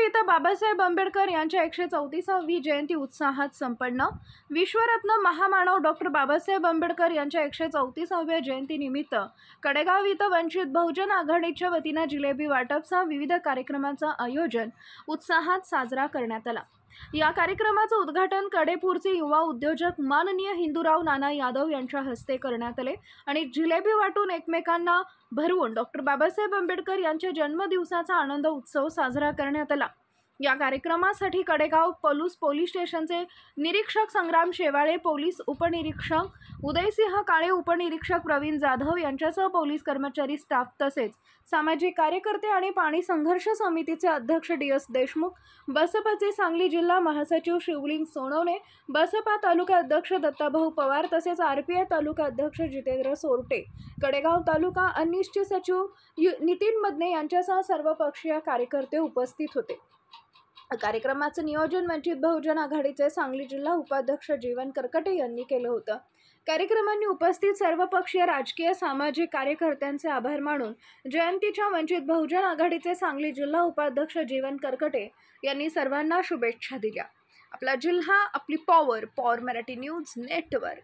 इथं बाबासाहेब आंबेडकर यांच्या 134वी जयंती उत्साहात संपन्न। विश्वरत्न महामानव डॉक्टर बाबासाहेब आंबेडकर यांच्या 134व्या जयंतीनिमित्त कडेगाव इथं वंचित बहुजन आघाडीच्या वतीने जिलेबी वाटपसह विविध कार्यक्रमांचं आयोजन उत्साहात साजरा करण्यात आला। या कार्यक्रमाचं उद्घाटन कडेपूरचे युवा उद्योजक माननीय हिंदूराव नाना यादव यांच्या हस्ते करण्यात आले आणि जिलेबी वाटून एकमेकांना भरवून डॉक्टर बाबासाहेब आंबेडकर यांच्या जन्मदिवसाचा आनंद उत्सव साजरा करण्यात आला। या कार्यक्रमासाठी कडेगाव पोलीस स्टेशनचे निरीक्षक संग्राम शेवाळे, पोलीस उपनिरीक्षक उदयसिंह काळे, उपनिरीक्षक प्रवीण जाधव यांच्यासह पोलीस कर्मचारी, स्टाफ तसेच सामाजिक कार्यकर्ते आणि पाणी संघर्ष समितीचे अध्यक्ष DS देशमुख, बसपाचे सांगली जिल्हा महासचिव शिवलिंग सोनवणे, बसपा तालुका अध्यक्ष दत्ताभाऊ पवार तसेच RPI तालुका अध्यक्ष जितेंद्र सोरटे, कडेगाव तालुका अनिष्ट सचिव नितीन मदने यांच्यासह सर्वपक्षीय कार्यकर्ते उपस्थित होते। कार्यक्रमाचं नियोजन वंचित बहुजन आघाडीचे सांगली जिल्हा उपाध्यक्ष जीवन करकटे यांनी केलं होतं। कार्यक्रमांनी उपस्थित सर्वपक्षीय राजकीय सामाजिक कार्यकर्त्यांचे आभार मानून जयंतीच्या वंचित बहुजन आघाडीचे सांगली जिल्हा उपाध्यक्ष जीवन करकटे यांनी सर्वांना शुभेच्छा दिल्या। आपला जिल्हा, आपली पॉवर मराठी न्यूज नेटवर्क।